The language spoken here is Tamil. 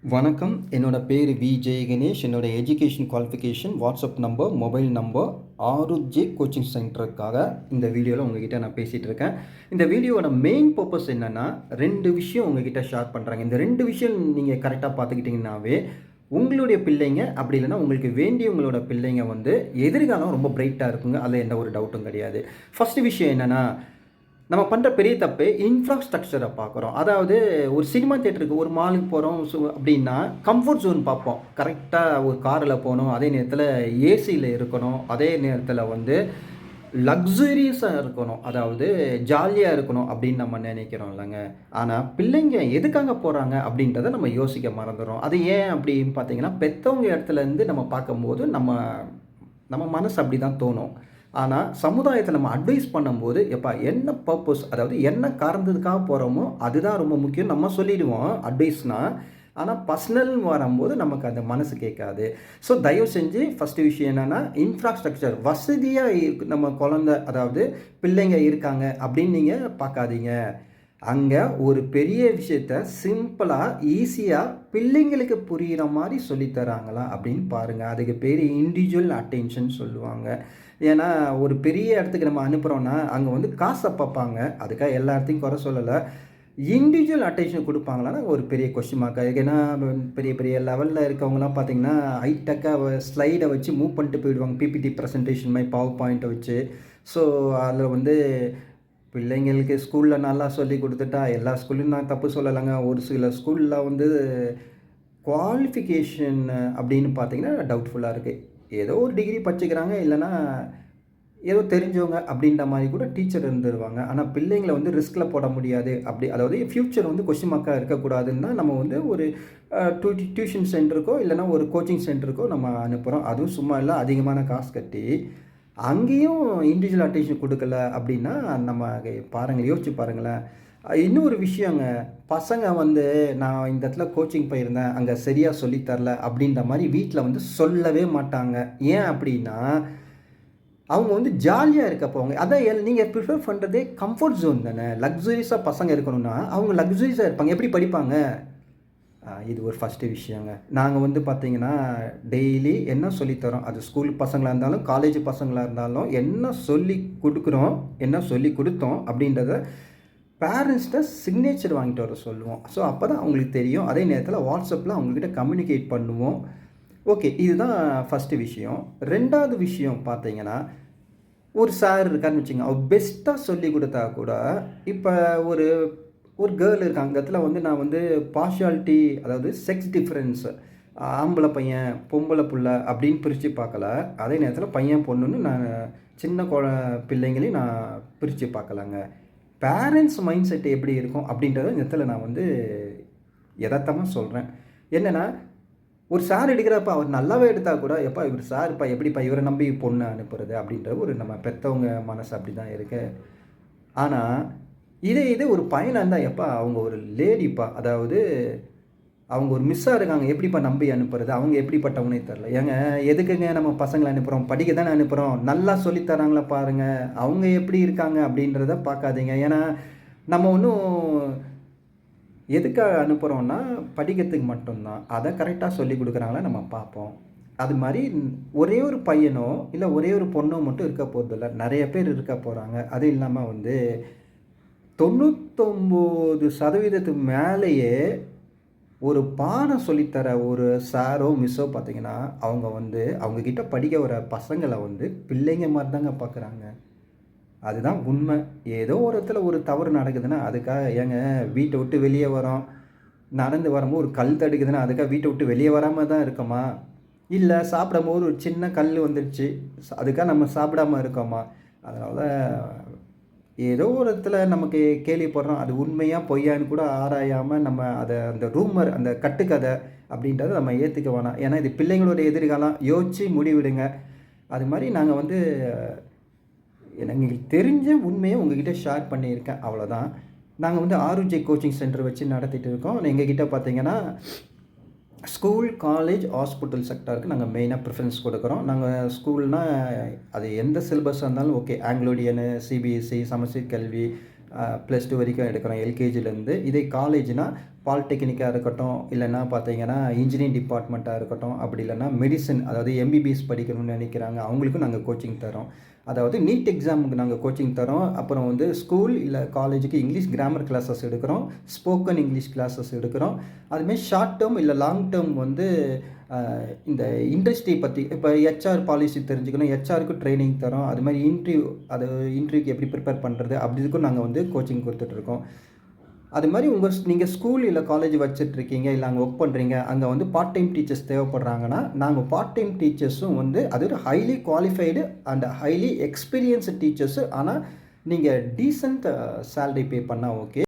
வணக்கம். என்னோட பேரு வி. ஜெய் கணேஷ். என்னோட education qualification, WhatsApp number, mobile number ஆருத்ஜே கோச்சிங் சென்டருக்காக இந்த வீடியோவில் உங்ககிட்ட நான் பேசிகிட்டு இருக்கேன். இந்த வீடியோவோட மெயின் பர்பஸ் என்னென்னா, 2 விஷயம் உங்ககிட்ட ஷேர் பண்ணுறாங்க. இந்த 2 விஷயம் நீங்கள் கரெக்டாக பார்த்துக்கிட்டிங்கனாவே, உங்களுடைய பிள்ளைங்க அப்படி இல்லைன்னா உங்களுக்கு வேண்டியவங்களோட பிள்ளைங்க வந்து எதிர்காலம் ரொம்ப பிரைட்டாக இருக்குங்க. அதில் எந்த ஒரு டவுட்டும் கிடையாது. ஃபஸ்ட்டு விஷயம் என்னென்னா, நம்ம பண்ணுற பெரிய தப்பு இன்ஃப்ராஸ்ட்ரக்சரை பார்க்குறோம். அதாவது ஒரு சினிமா தியேட்டருக்கு, ஒரு மாலுக்கு போகிறோம் அப்படின்னா கம்ஃபர்ட் ஜோன் பார்ப்போம். கரெக்டாக ஒரு காரில் போகணும், அதே நேரத்தில் ஏசியில் இருக்கணும், அதே நேரத்தில் வந்து லக்ஸுரியஸாக இருக்கணும், அதாவது ஜாலியாக இருக்கணும் அப்படின்னு நம்ம நினைக்கிறோம் இல்லைங்க. ஆனால் பிள்ளைங்க எதுக்காக போகிறாங்க அப்படின்றத நம்ம யோசிக்க மறந்துடுறோம். அது ஏன் அப்படின்னு பார்த்தீங்கன்னா, பெற்றவங்க இடத்துலேருந்து நம்ம பார்க்கும்போது நம்ம நம்ம மனசு அப்படி தான் தோணும். ஆனால் சமுதாயத்தை நம்ம அட்வைஸ் பண்ணும்போது, எப்பா என்ன பர்ப்பஸ், அதாவது என்ன காரணத்துக்காக போகிறோமோ அதுதான் ரொம்ப முக்கியம் நம்ம சொல்லிடுவோம் அட்வைஸ்னால். ஆனால் பர்சனல்னு வரும்போது நமக்கு அந்த மனசு கேட்காது. ஸோ தயவு செஞ்சு ஃபஸ்ட்டு விஷயம் என்னென்னா, இன்ஃப்ராஸ்ட்ரக்சர் வசதியாக நம்ம குழந்த, அதாவது பிள்ளைங்க இருக்காங்க அப்படின்னு நீங்கள் பார்க்காதீங்க. அங்கே ஒரு பெரிய விஷயத்த சிம்பிளாக ஈஸியாக பிள்ளைங்களுக்கு புரிகிற மாதிரி சொல்லித்தராங்களா அப்படின்னு பாருங்கள். அதுக்கு பேர் இண்டிவிஜுவல் அட்டென்ஷன் சொல்லுவாங்க. ஏன்னா ஒரு பெரிய இடத்துக்கு நம்ம அனுப்புகிறோன்னா அங்கே வந்து காசை பார்ப்பாங்க. அதுக்காக எல்லா இடத்தையும் குறை சொல்லலை. இண்டிவிஜுவல் அட்டென்ஷன் கொடுப்பாங்களான்னா ஒரு பெரிய கொஸ்டின் மார்க். ஏன்னா பெரிய பெரிய லெவலில் இருக்கவங்கலாம் பார்த்தீங்கன்னா ஹைடெக்காக ஸ்லைடை வச்சு மூவ் பண்ணிட்டு போயிடுவாங்க. பிபிடி ப்ரெசன்டேஷன் மாதிரி பவர் பாயிண்ட்டை வச்சு. ஸோ அதில் வந்து பிள்ளைங்களுக்கு ஸ்கூலில் நல்லா சொல்லி கொடுத்துட்டா, எல்லா ஸ்கூல்லையும் நான் தப்பு சொல்லலைங்க. ஒரு சில ஸ்கூலில் வந்து குவாலிஃபிகேஷன் அப்படின்னு பார்த்தீங்கன்னா டவுட்ஃபுல்லாக இருக்குது. ஏதோ ஒரு டிகிரி படிச்சுக்கிறாங்க, இல்லைன்னா ஏதோ தெரிஞ்சவங்க அப்படின்ற மாதிரி கூட டீச்சர் இருந்துருவாங்க. ஆனால் பிள்ளைங்களை வந்து ரிஸ்கில் போட முடியாது. அப்படி அதாவது ஃப்யூச்சர் வந்து கொஸ்டின் மார்க்காக இருக்கக்கூடாதுன்னு தான் நம்ம வந்து ஒரு டியூஷன் சென்டருக்கோ இல்லைனா ஒரு கோச்சிங் சென்டருக்கோ நம்ம அனுப்புகிறோம். அதுவும் சும்மா இல்லை, அதிகமான காசு கட்டி. அங்கேயும் இண்டிவிஜுவல் அட்டென்ஷன் கொடுக்கல அப்படின்னா நம்ம பாருங்கள், யோசிச்சு பாருங்களேன். இன்னொரு விஷயங்க, பசங்க வந்து நான் இந்த இடத்துல கோச்சிங் போயிருந்தேன், அங்கே சரியாக சொல்லித்தரல அப்படின்ற மாதிரி வீட்டில் வந்து சொல்லவே மாட்டாங்க. ஏன் அப்படின்னா, அவங்க வந்து ஜாலியாக இருக்க போவாங்க. அதான் நீங்கள் ப்ரிஃபர் பண்ணுறதே கம்ஃபர்ட் ஜோன் தானே. லக்ஸுரியஸாக பசங்க இருக்கணும்னா அவங்க லக்ஸுரியஸாக இருப்பாங்க. எப்படி படிப்பாங்க? இது ஒரு ஃபஸ்ட்டு விஷயங்க. நாங்கள் வந்து பார்த்திங்கன்னா டெய்லி என்ன சொல்லித்தரோம், அது ஸ்கூல் பசங்களாக இருந்தாலும் காலேஜ் பசங்களாக இருந்தாலும் என்ன சொல்லி கொடுக்குறோம், என்ன சொல்லி கொடுத்தோம் அப்படின்றத பேரண்ட்ஸ்கிட்ட சிக்னேச்சர் வாங்கிட்டு வர சொல்லுவோம். ஸோ அப்போ தான் அவங்களுக்கு தெரியும். அதே நேரத்தில் வாட்ஸ்அப்பில் அவங்கக்கிட்ட கம்யூனிகேட் பண்ணுவோம். ஓகே, இதுதான் ஃபஸ்ட்டு விஷயம். 2வது விஷயம் பார்த்தீங்கன்னா, ஒரு சார் இருக்காருன்னு வச்சுங்க, அவர் பெஸ்ட்டாக சொல்லி கொடுத்தா கூட, இப்போ ஒரு ஒரு கேர்ள் இருக்காங்க. அந்த இடத்துல வந்து நான் வந்து பார்ஷியாலிட்டி, அதாவது செக்ஸ் டிஃப்ரென்ஸ், ஆம்பளை பையன் பொம்பளை புள்ள அப்படின்னு பிரித்து பார்க்கல. அதே நேரத்தில் பையன் பொண்ணுன்னு நான் சின்ன பிள்ளைங்களையும் நான் பிரித்து பார்க்கலாங்க. பேரண்ட்ஸ் மைண்ட் செட் எப்படி இருக்கும் அப்படின்றத இந்த இடத்துல நான் வந்து யதார்த்தமாக சொல்கிறேன். என்னென்னா, ஒரு சார் எடுக்கிறப்ப அவர் நல்லாவே எடுத்தால் கூட, எப்பா இவர் சார்ப்பா எப்படிப்பா இவரை நம்பி பொண்ணை அனுப்புறது அப்படின்ற ஒரு நம்ம பெற்றவங்க மனசு அப்படி தான் இருக்கு. ஆனால் இதே ஒரு பையனாக இருந்தால், எப்பா அவங்க ஒரு லேடிப்பா, அதாவது அவங்க ஒரு மிஸ்ஸாக இருக்காங்க, எப்படிப்பா நம்பி அனுப்புறது, அவங்க எப்படிப்பட்டவனே தெரில. ஏங்க எதுக்குங்க நம்ம பசங்களை அனுப்புகிறோம்? படிக்க தானே அனுப்புகிறோம். நல்லா சொல்லித்தராங்களா பாருங்கள். அவங்க எப்படி இருக்காங்க அப்படின்றத பார்க்காதீங்க. ஏன்னா நம்ம ஒன்றும் எதுக்காக அனுப்புகிறோன்னா படிக்கிறதுக்கு மட்டும்தான். அதை கரெக்டாக சொல்லி கொடுக்குறாங்களா நம்ம பார்ப்போம். அது மாதிரி ஒரே ஒரு பையனோ இல்லை ஒரே ஒரு பொண்ணோ மட்டும் இருக்க போகிறதில்ல, நிறைய பேர் இருக்க போகிறாங்க. அது இல்லாமல் வந்து 99% மேலேயே ஒரு பாடம் சொல்லித்தர ஒரு சாரோ மிஸ்ஸோ பார்த்தீங்கன்னா, அவங்க வந்து அவங்கக்கிட்ட படிக்க வர பசங்களை வந்து பிள்ளைங்க மாதிரி தாங்க பார்க்குறாங்க. அதுதான் உண்மை. ஏதோ ஒரு இடத்துல ஒரு தவறு நடக்குதுன்னா அதுக்காக ஏங்க வீட்டை விட்டு வெளியே வரோம், நடந்து வரும்போது ஒரு கல் தடுக்குதுன்னா அதுக்காக வீட்டை விட்டு வெளியே வராமல் தான் இருக்கோமா? இல்லை சாப்பிடும்போது ஒரு சின்ன கல் வந்துடுச்சு, அதுக்காக நம்ம சாப்பிடாமல் இருக்கோமா? அதனால் ஏதோ ஒரு இடத்துல நமக்கு கேள்விப்படுறோம், அது உண்மையாக பொய்யான்னு கூட ஆராயாமல் நம்ம அதை அந்த ரூமர், அந்த கட்டுக்கதை அப்படின்றத நம்ம ஏற்றுக்க வேணாம். ஏன்னா இது பிள்ளைங்களோட எதிர்காலம், யோசித்து முடிவிடுங்க. அது மாதிரி நாங்கள் வந்து எனக்கு தெரிஞ்ச உண்மையை உங்ககிட்ட ஷேர் பண்ணியிருக்கேன், அவ்வளோதான். நாங்கள் வந்து ஆருஜே கோச்சிங் சென்டர் வச்சு நடத்திட்டு இருக்கோம். எங்ககிட்ட பார்த்தீங்கன்னா ஸ்கூல், காலேஜ், ஹாஸ்பிட்டல் செக்டாருக்கு நாங்கள் மெயினாக ப்ரிஃபரன்ஸ் கொடுக்குறோம். நாங்கள் ஸ்கூல்னால் அது எந்த சிலபஸாக இருந்தாலும் ஓகே. ஆங்கிலோடியனு, சிபிஎஸ்சி, சமச்சீர் கல்வி, +2 வரைக்கும் எடுக்கிறோம், எல்கேஜிலேருந்து. இதே காலேஜ்னால் பாலிடெக்னிக்காக இருக்கட்டும், இல்லைன்னா பார்த்தீங்கன்னா இன்ஜினியரிங் டிபார்ட்மெண்ட்டாக இருக்கட்டும், அப்படி இல்லைன்னா மெடிசின் அதாவது எம்பிபிஎஸ் படிக்கணும்னு நினைக்கிறாங்க. அவங்களுக்கும் நாங்கள் கோச்சிங் தரோம். அதாவது நீட் எக்ஸாமுக்கு நாங்கள் கோச்சிங் தரோம். அப்புறம் வந்து ஸ்கூல் இல்லை காலேஜுக்கு இங்கிலீஷ் கிராமர் கிளாஸஸ் எடுக்கிறோம். ஸ்போக்கன் இங்கிலீஷ் கிளாஸஸ் எடுக்கிறோம். அதுமாரி ஷார்ட் டேர்ம் இல்லை லாங் டேர்ம் வந்து இந்த இண்டஸ்ட்ரி பற்றி இப்போ ஹெச்ஆர் பாலிசி தெரிஞ்சுக்கணும், ஹெச்ஆருக்கு ட்ரைனிங் தரோம். அது மாதிரி இன்டர்வியூக்கு எப்படி ப்ரிப்பேர் பண்ணுறது அப்படி இதுக்கும் நாங்கள் வந்து கோச்சிங் கொடுத்துட்ருக்கோம். அது மாதிரி நீங்கள் ஸ்கூல் இல்லை காலேஜ் வச்சுட்ருக்கீங்க, இல்லை அங்கே ஒர்க் பண்ணுறீங்க, அங்கே வந்து பார்ட் டைம் டீச்சர்ஸ் தேவைப்படுறாங்கன்னா, நாங்கள் பார்ட் டைம் டீச்சர்ஸும் வந்து அது ஒரு highly qualified and highly experienced teachers. ஆனால் நீங்கள் டீசென்ட் சேலரி பே பண்ணால் ஓகே.